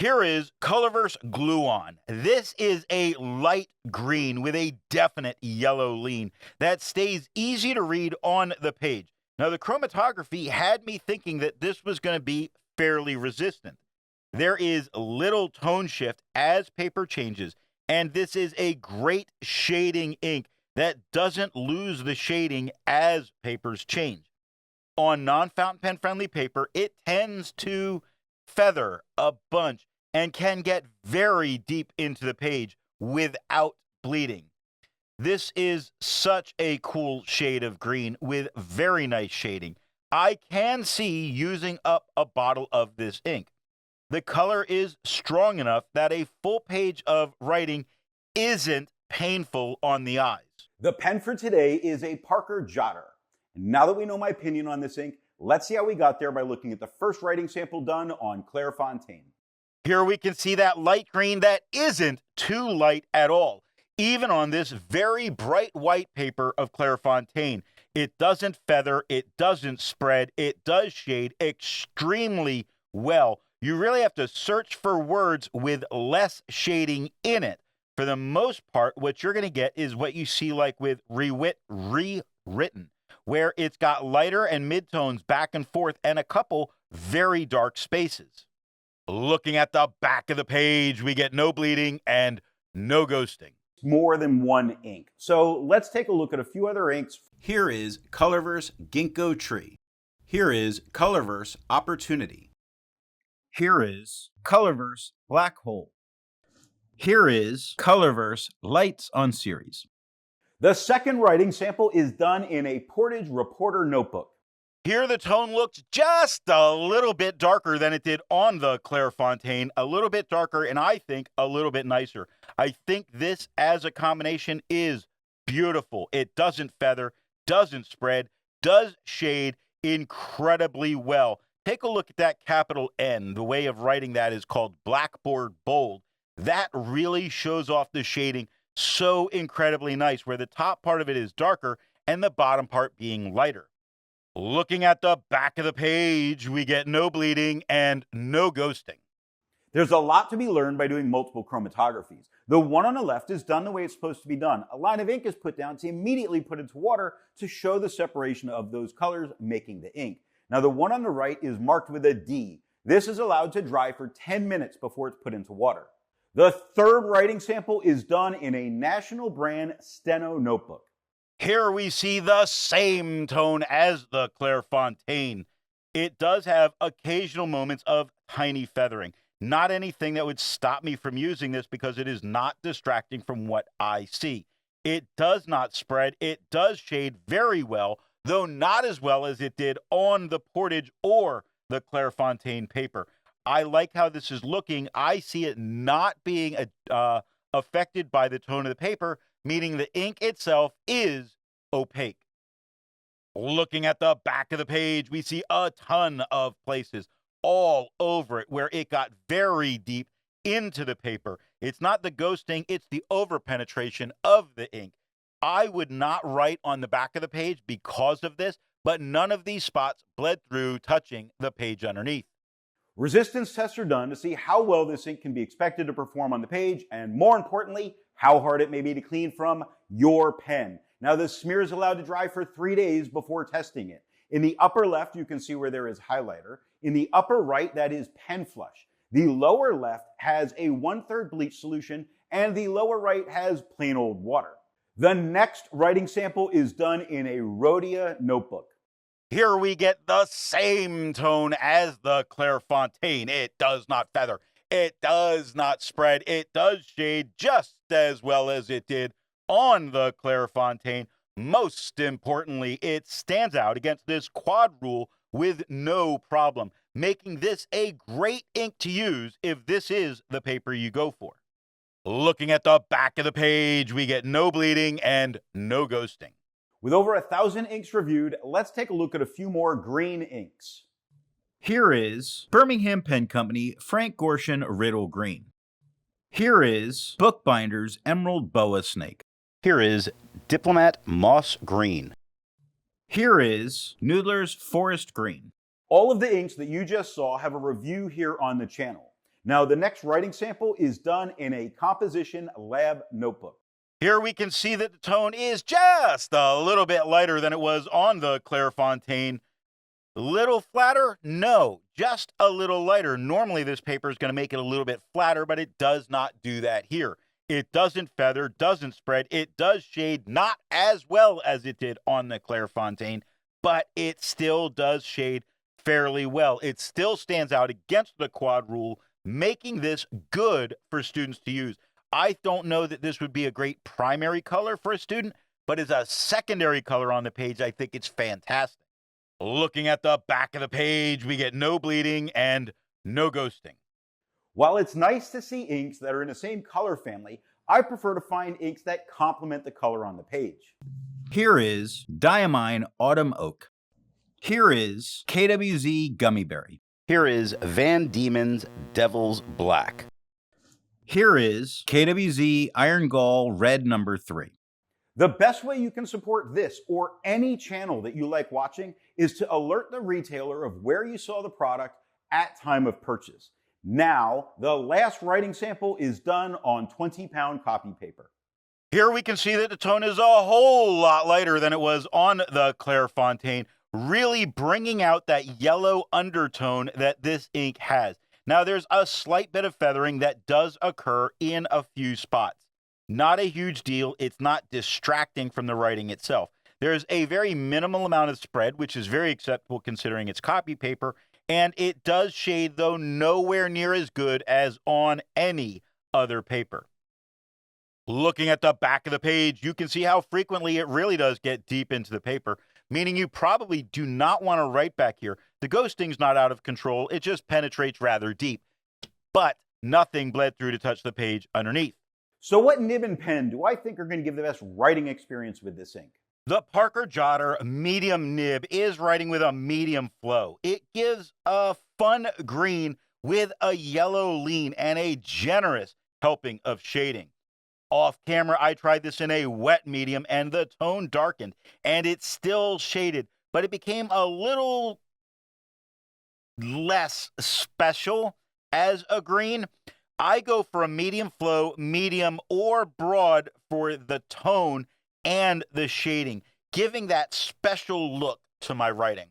Here is Colorverse Gluon. This is a light green with a definite yellow lean that stays easy to read on the page. Now, the chromatography had me thinking that this was going to be fairly resistant. There is little tone shift as paper changes, and this is a great shading ink that doesn't lose the shading as papers change. On non-fountain pen friendly paper, it tends to feather a bunch and can get very deep into the page without bleeding. This is such a cool shade of green with very nice shading. I can see using up a bottle of this ink. The color is strong enough that a full page of writing isn't painful on the eyes. The pen for today is a Parker Jotter. And now that we know my opinion on this ink, let's see how we got there by looking at the first writing sample done on Clairfontaine. Here we can see that light green that isn't too light at all. Even on this very bright white paper of Clairfontaine, it doesn't feather, it doesn't spread, it does shade extremely well. You really have to search for words with less shading in it. For the most part, what you're going to get is what you see like with rewritten, where it's got lighter and midtones back and forth and a couple very dark spaces. Looking at the back of the page, we get no bleeding and no ghosting. More than one ink. So let's take a look at a few other inks. Here is Colorverse Ginkgo Tree. Here is Colorverse Opportunity. Here is Colorverse Black Hole. Here is Colorverse Lights on Series. The second writing sample is done in a Portage Reporter notebook. Here the tone looks just a little bit darker than it did on the Clairfontaine, a little bit darker, and I think a little bit nicer. I think this as a combination is beautiful. It doesn't feather, doesn't spread, does shade incredibly well. Take a look at that capital N. The way of writing that is called blackboard bold. That really shows off the shading so incredibly nice, where the top part of it is darker and the bottom part being lighter. Looking at the back of the page, we get no bleeding and no ghosting. There's a lot to be learned by doing multiple chromatographies. The one on the left is done the way it's supposed to be done. A line of ink is put down to immediately put into water to show the separation of those colors, making the ink. Now, the one on the right is marked with a D. This is allowed to dry for 10 minutes before it's put into water. The third writing sample is done in a national brand Steno notebook. Here we see the same tone as the Clairfontaine. It does have occasional moments of tiny feathering. Not anything that would stop me from using this because it is not distracting from what I see. It does not spread. It does shade very well, though not as well as it did on the Portage or the Clairfontaine paper. I like how this is looking. I see it not being affected by the tone of the paper, meaning the ink itself is opaque. Looking at the back of the page, we see a ton of places all over it where it got very deep into the paper. It's not the ghosting, it's the over-penetration of the ink. I would not write on the back of the page because of this, but none of these spots bled through touching the page underneath. Resistance tests are done to see how well this ink can be expected to perform on the page, and more importantly, how hard it may be to clean from your pen. Now, the smear is allowed to dry for 3 days before testing it. In the upper left, you can see where there is highlighter. In the upper right, that is pen flush. The lower left has a 1/3 bleach solution, and the lower right has plain old water. The next writing sample is done in a Rhodia notebook. Here we get the same tone as the Clairfontaine. It does not feather. It does not spread. It does shade just as well as it did on the Clairfontaine. Most importantly, it stands out against this quad rule with no problem, making this a great ink to use if this is the paper you go for. Looking at the back of the page, we get no bleeding and no ghosting. With over 1,000 inks reviewed, let's take a look at a few more green inks. Here is Birmingham Pen Company Frank Gorshin Riddle Green. Here is Bookbinder's Emerald Boa Snake. Here is Diplomat Moss Green. Here is Noodler's Forest Green. All of the inks that you just saw have a review here on the channel. Now, the next writing sample is done in a composition lab notebook. Here we can see that the tone is just a little bit lighter than it was on the Clairefontaine. Little flatter? No, just a little lighter. Normally this paper is going to make it a little bit flatter, but it does not do that here. It doesn't feather, doesn't spread. It does shade, not as well as it did on the Clairefontaine, but it still does shade fairly well. It still stands out against the quad rule, making this good for students to use. I don't know that this would be a great primary color for a student, but as a secondary color on the page, I think it's fantastic. Looking at the back of the page, we get no bleeding and no ghosting. While it's nice to see inks that are in the same color family, I prefer to find inks that complement the color on the page. Here is Diamine Autumn Oak. Here is KWZ Gummy Berry. Here is Van Diemen's Devil's Black. Here is KWZ Iron Gall Red No. 3. The best way you can support this or any channel that you like watching is to alert the retailer of where you saw the product at time of purchase. Now, the last writing sample is done on 20-pound copy paper. Here we can see that the tone is a whole lot lighter than it was on the Clairefontaine, really bringing out that yellow undertone that this ink has. Now, there's a slight bit of feathering that does occur in a few spots. Not a huge deal. It's not distracting from the writing itself. There's a very minimal amount of spread, which is very acceptable considering it's copy paper, and it does shade, though nowhere near as good as on any other paper. Looking at the back of the page, you can see how frequently it really does get deep into the paper, meaning you probably do not want to write back here. The ghosting's not out of control. It just penetrates rather deep, but nothing bled through to touch the page underneath. So what nib and pen do I think are going to give the best writing experience with this ink? The Parker Jotter medium nib is writing with a medium flow. It gives a fun green with a yellow lean and a generous helping of shading. Off camera, I tried this in a wet medium and the tone darkened and it's still shaded, but it became a little less special as a green. I go for a medium flow, medium or broad for the tone and the shading, giving that special look to my writing.